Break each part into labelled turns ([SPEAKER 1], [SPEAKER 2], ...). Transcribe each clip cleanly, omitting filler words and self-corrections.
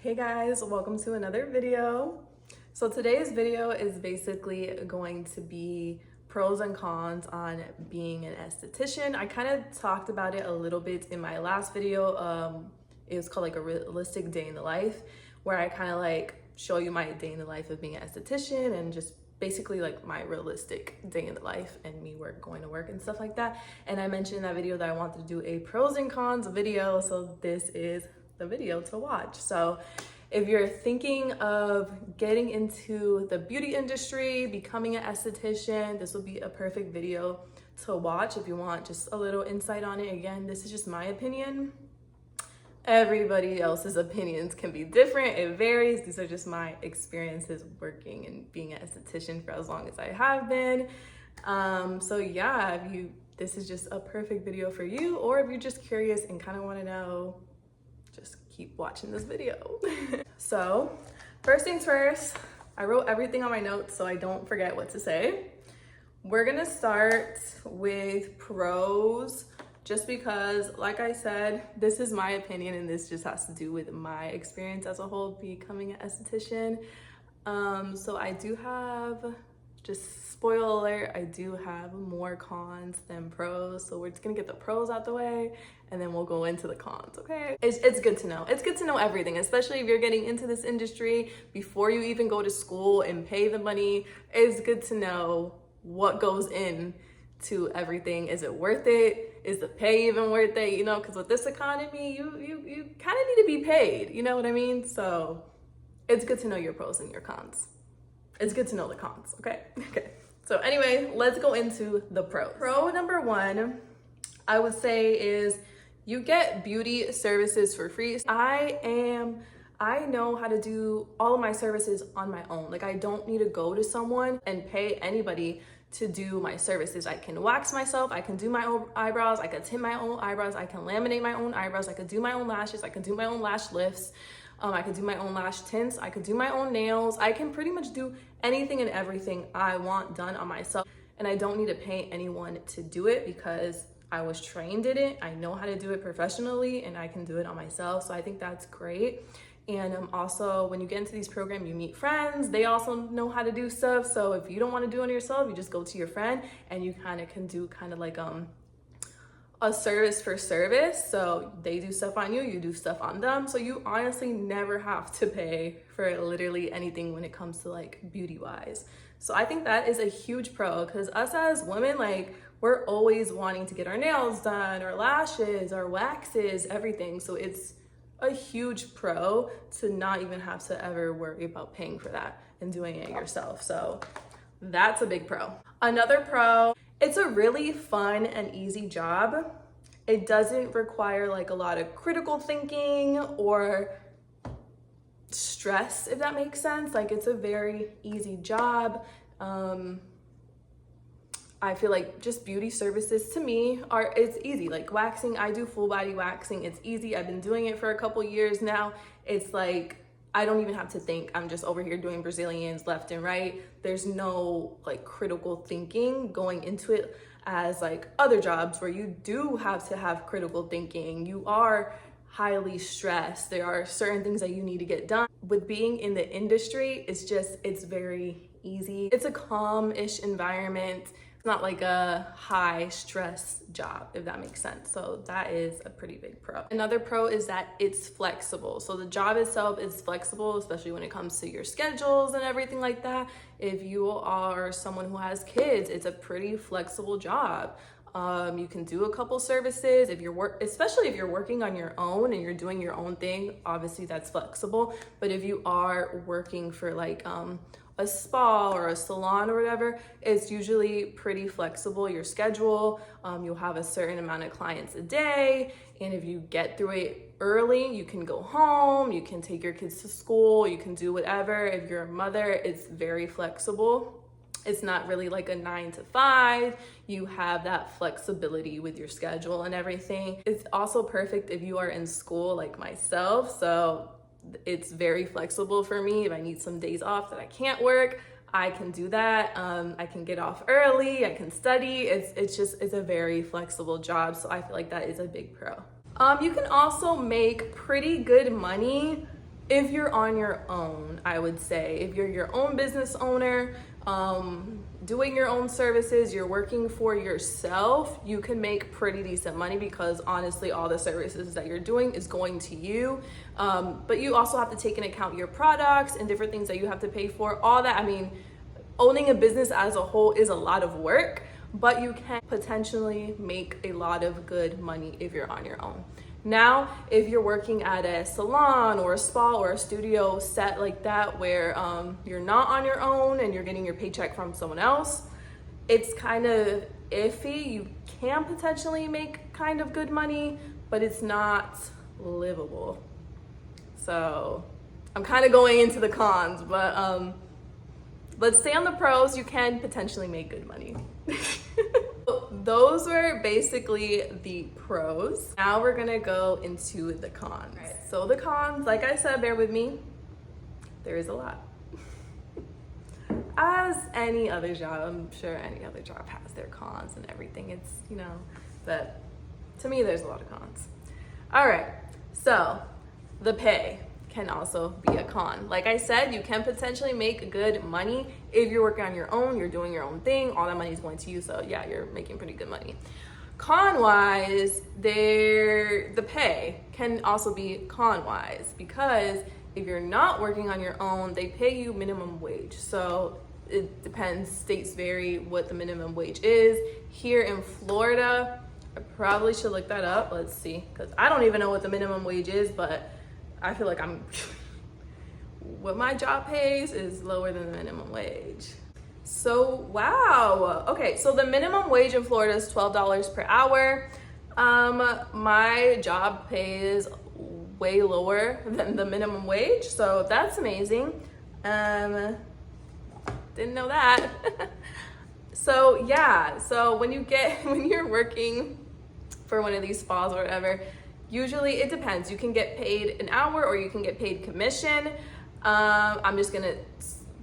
[SPEAKER 1] Hey guys, welcome to another video. So today's video is basically going to be pros and cons on being an esthetician. I kind of talked about it a little bit in my last video. It was called like a realistic day in the life, where I kind of like show you my day in the life of being an esthetician and just basically like my realistic day in the life and me going to work and stuff like that. And I mentioned in that video that I wanted to do a pros and cons video, so this is the video to watch. So if you're thinking of getting into the beauty industry, becoming an esthetician, this will be a perfect video to watch if you want just a little insight on it. Again, this is just my opinion. Everybody else's opinions can be different. It varies. These are just my experiences working and being an esthetician for as long as I have been. So yeah, this is just a perfect video for you, or if you're just curious and kind of want to know, just keep watching this video. So first things first, I wrote everything on my notes so I don't forget what to say. We're gonna start with pros, just because, like I said, this is my opinion and this just has to do with my experience as a whole becoming an esthetician. So I do have, just spoiler alert, I do have more cons than pros. So we're just gonna get the pros out the way and then we'll go into the cons, okay? It's good to know. It's good to know everything, especially if you're getting into this industry before you even go to school and pay the money. It's good to know what goes in to everything. Is it worth it? Is the pay even worth it? You know, because with this economy, you kind of need to be paid, you know what I mean? So it's good to know your pros and your cons. It's good to know the cons, okay? Okay. So anyway, let's go into the pros. Pro number one, I would say, is you get beauty services for free. I know how to do all of my services on my own. Like, I don't need to go to someone and pay anybody to do my services. I can wax myself, I can do my own eyebrows, I can tint my own eyebrows, I can laminate my own eyebrows, I can do my own lashes, I can do my own lash lifts, I could do my own lash tints, I could do my own nails. I can pretty much do anything and everything I want done on myself. And I don't need to pay anyone to do it because I was trained in it. I know how to do it professionally and I can do it on myself. So I think that's great. And also, when you get into these programs, you meet friends. They also know how to do stuff. So if you don't want to do it yourself, you just go to your friend and you kind of can do kind of like a service for service. So they do stuff on you, you do stuff on them. So you honestly never have to pay for literally anything when it comes to like beauty wise. So I think that is a huge pro, because us as women, like, we're always wanting to get our nails done, our lashes, our waxes, everything. So it's a huge pro to not even have to ever worry about paying for that and doing it yourself. So that's a big pro. Another pro, it's a really fun and easy job. It doesn't require like a lot of critical thinking or stress, if that makes sense. Like, it's a very easy job. I feel like just beauty services to me it's easy. Like waxing, I do full body waxing. It's easy. I've been doing it for a couple years now. It's like, I don't even have to think. I'm just over here doing Brazilians left and right. There's no like critical thinking going into it as like other jobs where you do have to have critical thinking. You are highly stressed. There are certain things that you need to get done. With being in the industry, it's very easy. It's a calm-ish environment. It's not like a high stress job, if that makes sense. So that is a pretty big pro. Another pro is that it's flexible. So the job itself is flexible, especially when it comes to your schedules and everything like that. If you are someone who has kids, it's a pretty flexible job. You can do a couple services especially if you're working on your own and you're doing your own thing. Obviously that's flexible. But if you are working for like a spa or a salon or whatever, it's usually pretty flexible, your schedule. You'll have a certain amount of clients a day, and if you get through it early, you can go home, you can take your kids to school, you can do whatever. If you're a mother, it's very flexible. It's not really like a 9 to 5. You have that flexibility with your schedule and everything. It's also perfect if you are in school like myself. So it's very flexible for me. If I need some days off that I can't work, I can do that. I can get off early, I can study. It's a very flexible job. So I feel like that is a big pro. You can also make pretty good money if you're on your own, I would say, if you're your own business owner, doing your own services, you're working for yourself, you can make pretty decent money because honestly, all the services that you're doing is going to you. But you also have to take into account your products and different things that you have to pay for, all that. I mean, owning a business as a whole is a lot of work, but you can potentially make a lot of good money if you're on your own. Now, if you're working at a salon or a spa or a studio set like that, where you're not on your own and you're getting your paycheck from someone else, it's kind of iffy. You can potentially make kind of good money, but it's not livable. So I'm kind of going into the cons, but let's stay on the pros. You can potentially make good money. Those were basically the pros. Now we're gonna go into the cons. Right. So the cons, like I said, bear with me, there is a lot. As any other job, I'm sure any other job has their cons and everything. It's, you know, but to me, there's a lot of cons. All right, so the pay can also be a con. Like I said, you can potentially make good money if you're working on your own, you're doing your own thing, all that money is going to you, so yeah, you're making pretty good money. Con-wise, the pay can also be con-wise, because if you're not working on your own, they pay you minimum wage. So it depends, states vary what the minimum wage is. Here in Florida, I probably should look that up, let's see, because I don't even know what the minimum wage is, but I feel like what my job pays is lower than the minimum wage. So, wow. Okay, so the minimum wage in Florida is $12 per hour. My job pays way lower than the minimum wage, so that's amazing. Didn't know that. So yeah, so when you're working for one of these spas or whatever, usually it depends. You can get paid an hour or you can get paid commission. I'm just gonna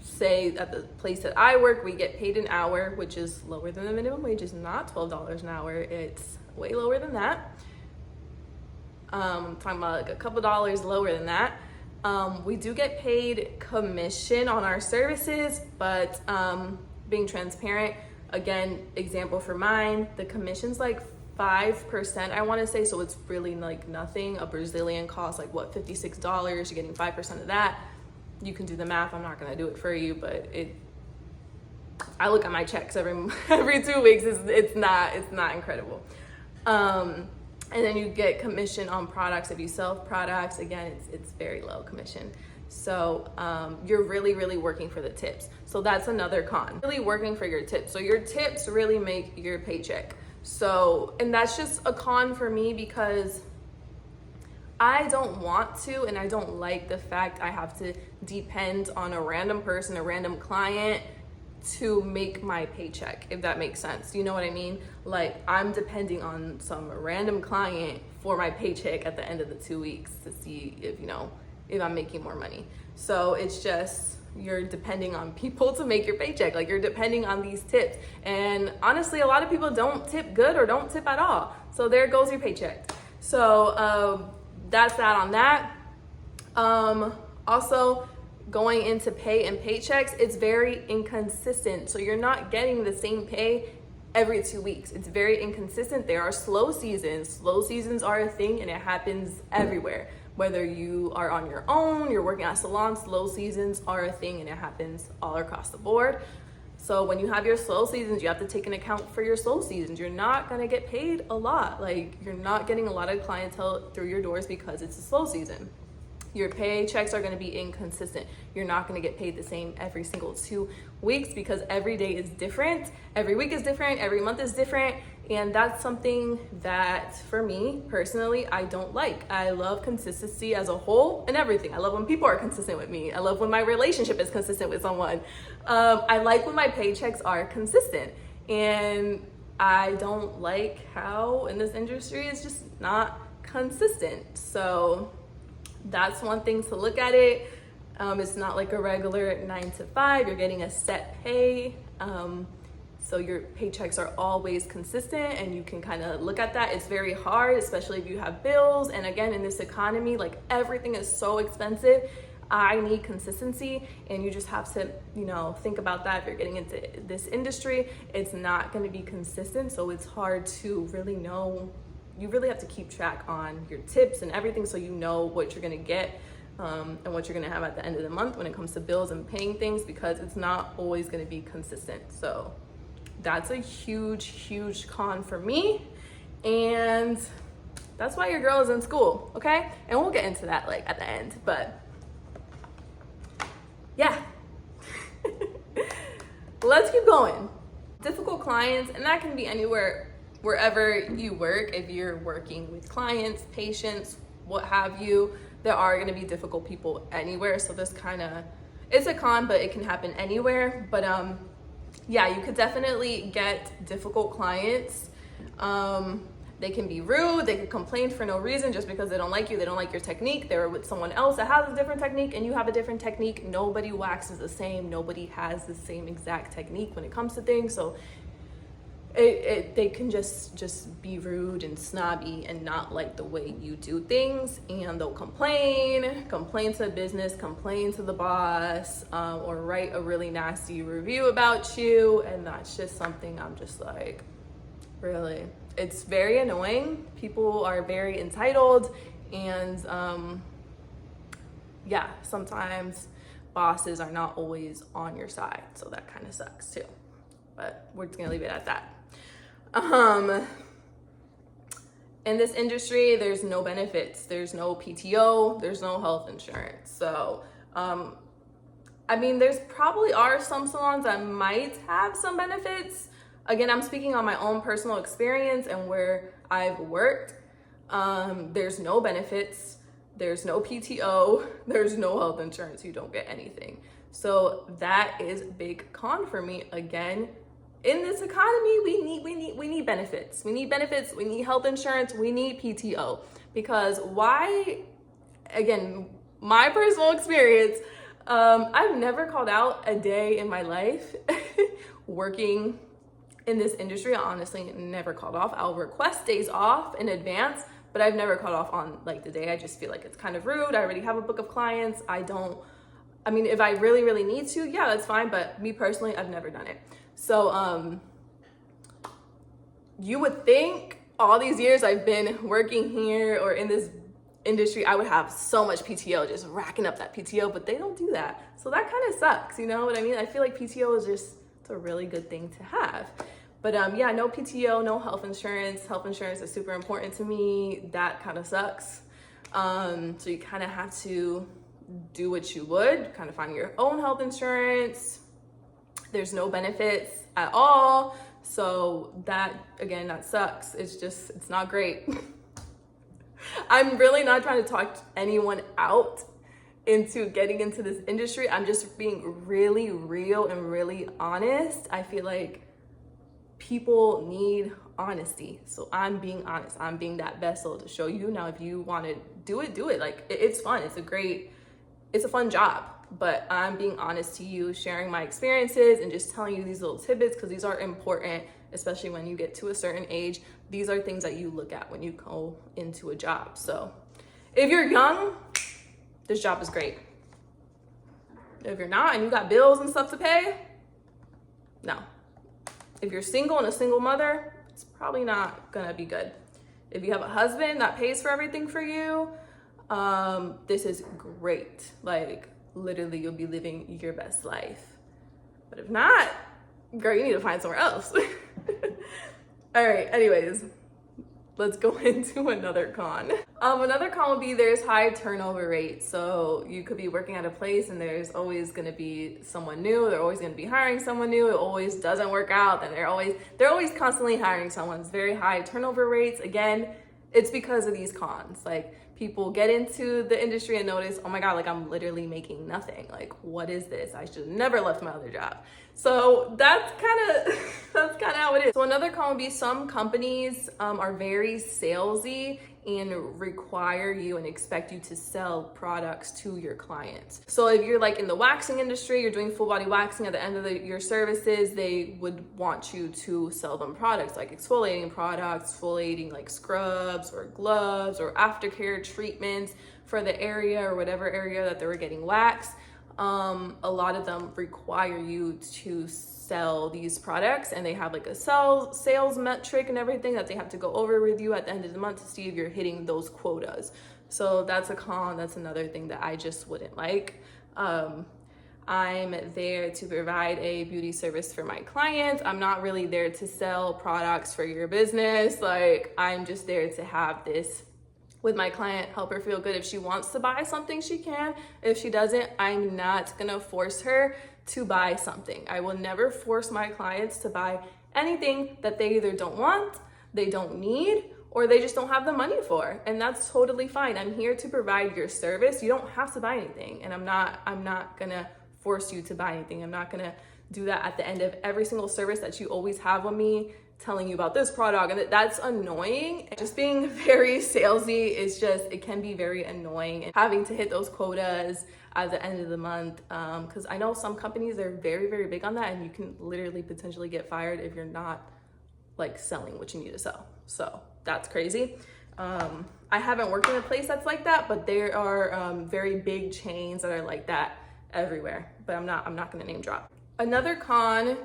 [SPEAKER 1] say at the place that I work, we get paid an hour, which is lower than the minimum wage. It's not $12 an hour, it's way lower than that. I'm talking about like a couple dollars lower than that. We do get paid commission on our services, but being transparent, again, example for mine, the commission's like 5%, I want to say, so it's really like nothing. A Brazilian costs like what, $56, you're getting 5% of that. You can do the math, I'm not going to do it for you, but I look at my checks every 2 weeks. It's not incredible. And then you get commission on products. If you sell products, again, it's very low commission. So you're really working for the tips. So that's another con, really working for your tips. So your tips really make your paycheck. So, and that's just a con for me, because I don't want to, and I don't like the fact I have to depend on a random person, a random client to make my paycheck, if that makes sense. You know what I mean? Like, I'm depending on some random client for my paycheck at the end of the 2 weeks to see if I'm making more money. So it's just, you're depending on people to make your paycheck. Like, you're depending on these tips. And honestly, a lot of people don't tip good or don't tip at all. So there goes your paycheck. So that's that on that. Also, going into pay and paychecks, it's very inconsistent. So you're not getting the same pay every 2 weeks. It's very inconsistent. There are slow seasons. Slow seasons are a thing, and it happens everywhere. Whether you are on your own, you're working at salons, slow seasons are a thing, and it happens all across the board. So when you have your slow seasons, you have to take an account for your slow seasons. You're not gonna get paid a lot. Like, you're not getting a lot of clientele through your doors because it's a slow season. Your paychecks are gonna be inconsistent. You're not gonna get paid the same every single 2 weeks, because every day is different, every week is different, every month is different. And that's something that, for me personally, I don't like. I love consistency as a whole and everything. I love when people are consistent with me. I love when my relationship is consistent with someone. I like when my paychecks are consistent. And I don't like how in this industry it's just not consistent. So that's one thing to look at it. It's not like a regular 9 to 5. You're getting a set pay. so your paychecks are always consistent and you can kind of look at that. It's very hard, especially if you have bills. And again, in this economy, like everything is so expensive. I need consistency, and you just have to, you know, think about that. If you're getting into this industry, it's not going to be consistent. So it's hard to really know. You really have to keep track on your tips and everything so you know what you're going to get and what you're going to have at the end of the month when it comes to bills and paying things, because it's not always going to be consistent. So that's a huge con for me, and that's why your girl is in school, okay? And we'll get into that like at the end, but yeah. Let's keep going. Difficult clients, and that can be anywhere, wherever you work. If you're working with clients, patients, what have you, there are going to be difficult people anywhere. So this kind of, it's a con, but it can happen anywhere. But yeah, you could definitely get difficult clients. They can be rude, they can complain for no reason just because they don't like you, they don't like your technique. They're with someone else that has a different technique and you have a different technique. Nobody waxes the same, nobody has the same exact technique when it comes to things. So they can just be rude and snobby and not like the way you do things, and they'll complain to the business, complain to the boss, or write a really nasty review about you. And that's just something I'm just like, really, it's very annoying. People are very entitled, and yeah, sometimes bosses are not always on your side, so that kind of sucks too. But we're just gonna leave it at that. In this industry, there's no benefits, there's no PTO, there's no health insurance. So I mean, there's probably are some salons that might have some benefits. Again, I'm speaking on my own personal experience and where I've worked. There's no benefits, there's no PTO, there's no health insurance, you don't get anything. So that is a big con for me. Again, in this economy, we need benefits. We need benefits, we need health insurance, we need PTO. Because why, again, my personal experience, I've never called out a day in my life working in this industry. I honestly never called off. I'll request days off in advance, but I've never called off on like the day. I just feel like it's kind of rude. I already have a book of clients. I mean, if I really need to, yeah, that's fine. But me personally, I've never done it. So you would think all these years I've been working here or in this industry, I would have so much PTO, just racking up that PTO, but they don't do that. So that kind of sucks, you know what I mean? I feel like PTO is just, it's a really good thing to have. But yeah, no PTO, no health insurance. Health insurance is super important to me. That kind of sucks. So you kind of have to do what you would, kind of find your own health insurance. There's no benefits at all. So that, again, that sucks. It's not great. I'm really not trying to talk anyone out into getting into this industry. I'm just being really real and really honest. I feel like people need honesty. So I'm being honest. I'm being that vessel to show you. Now, if you want to do it. Like, it's fun. It's a fun job. But I'm being honest to you, sharing my experiences and just telling you these little tidbits because these are important, especially when you get to a certain age. These are things that you look at when you go into a job. So if you're young, this job is great. If you're not and you got bills and stuff to pay, no. If you're single and a single mother, it's probably not gonna be good. If you have a husband that pays for everything for you, this is great. Like, literally, you'll be living your best life. But if not, girl, you need to find somewhere else. All right, anyways, let's go into another con. Another con would be there's high turnover rates. So you could be working at a place and there's always gonna be someone new. They're always gonna be hiring someone new. It always doesn't work out. And they're always constantly hiring someone. It's very high turnover rates. Again, it's because of these cons. Like, people get into the industry and notice, oh my God, like I'm literally making nothing. Like, what is this? I should have never left my other job. So that's kind of how it is. So another con would be some companies are very salesy and require you and expect you to sell products to your clients. So if you're like in the waxing industry, you're doing full body waxing, at the end of your services, they would want you to sell them products like exfoliating products, exfoliating like scrubs or gloves or aftercare treatments for the area or whatever area that they were getting waxed. A lot of them require you to sell these products, and they have like a sales metric and everything that they have to go over with you at the end of the month to see if you're hitting those quotas. So that's a con. That's another thing that I just wouldn't like. I'm there to provide a beauty service for my clients. I'm not really there to sell products for your business. Like, I'm just there to have this with my client, help her feel good. If she wants to buy something, she can. If she doesn't, I'm not gonna force her to buy something. I will never force my clients to buy anything that they either don't want, they don't need, or they just don't have the money for. And that's totally fine. I'm here to provide your service. You don't have to buy anything. And I'm not gonna force you to buy anything. I'm not gonna do that at the end of every single service that you always have with me, telling you about this product, and that's annoying. Just being very salesy is just, it can be very annoying, and having to hit those quotas at the end of the month, because I know some companies are very, very big on that, and you can literally potentially get fired if you're not like selling what you need to sell. So that's crazy. I haven't worked in a place that's like that, but there are very big chains that are like that everywhere, but I'm not gonna name drop. Another con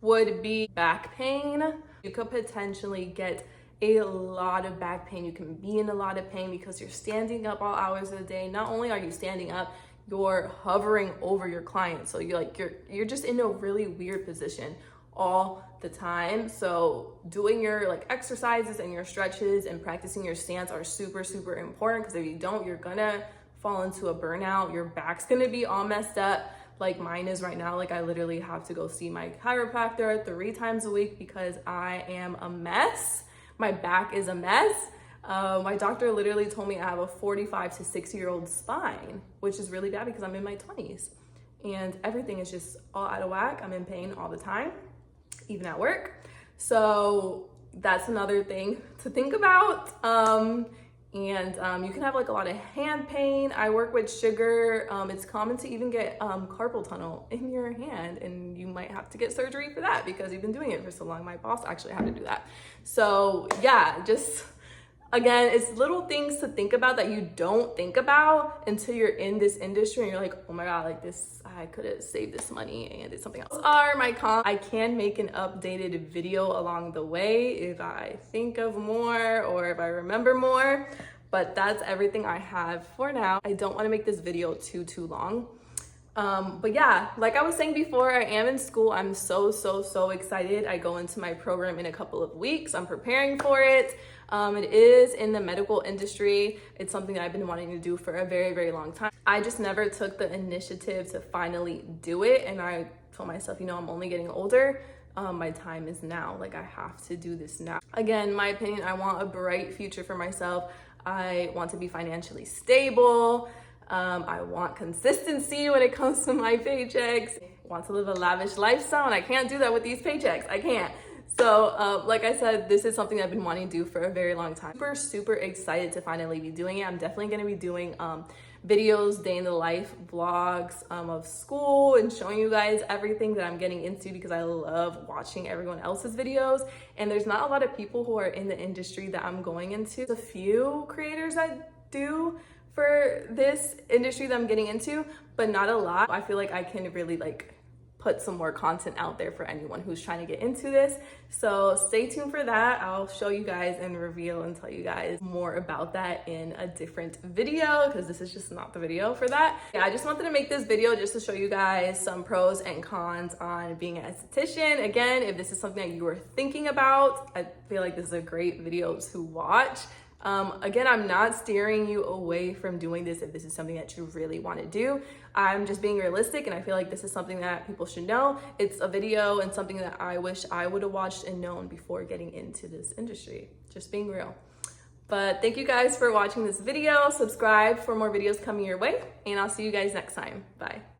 [SPEAKER 1] would be back pain. You could potentially get a lot of back pain. You can be in a lot of pain because you're standing up all hours of the day. Not only are you standing up, you're hovering over your client. So you're just in a really weird position all the time. So doing your like exercises and your stretches and practicing your stance are super, super important, because if you don't, you're gonna fall into a burnout. Your back's gonna be all messed up, like mine is right now. Like, I literally have to go see my chiropractor 3 times a week because I am a mess. My back is a mess. My doctor literally told me I have a 45 to 60-year-old spine, which is really bad because I'm in my 20s and everything is just all out of whack. I'm in pain all the time, even at work. So that's another thing to think about. And you can have like a lot of hand pain. I work with sugar. It's common to even get carpal tunnel in your hand, and you might have to get surgery for that because you've been doing it for so long. My boss actually had to do that. So yeah, just again, it's little things to think about that you don't think about until you're in this industry and you're like, oh my God, like this, I could have saved this money and did something else. Are my cons. I can make an updated video along the way if I think of more or if I remember more, but that's everything I have for now. I don't want to make this video too long. But yeah, like I was saying before, I am in school. I'm so excited. I go into my program in a couple of weeks. I'm preparing for it. It is in the medical industry. It's something that I've been wanting to do for a very long time. I just never took the initiative to finally do it. And I told myself, you know, I'm only getting older. My time is now. Like, I have to do this now. Again, my opinion, I want a bright future for myself. I want to be financially stable. I want consistency when it comes to my paychecks. I want to live a lavish lifestyle, and I can't do that with these paychecks. I can't. So like I said, this is something I've been wanting to do for a very long time. Super excited to finally be doing it. I'm definitely going to be doing videos, day in the life vlogs of school, and showing you guys everything that I'm getting into because I love watching everyone else's videos. And there's not a lot of people who are in the industry that I'm going into. There's a few creators that do for this industry that I'm getting into, but not a lot. I feel like I can really like put some more content out there for anyone who's trying to get into this. So stay tuned for that. I'll show you guys and reveal and tell you guys more about that in a different video, because this is just not the video for that. Yeah, I just wanted to make this video just to show you guys some pros and cons on being an esthetician. Again, if this is something that you were thinking about, I feel like this is a great video to watch. Again, I'm not steering you away from doing this if this is something that you really want to do. I'm just being realistic, and I feel like this is something that people should know. It's a video and something that I wish I would have watched and known before getting into this industry. Just being real. But thank you guys for watching this video. Subscribe for more videos coming your way, and I'll see you guys next time. Bye.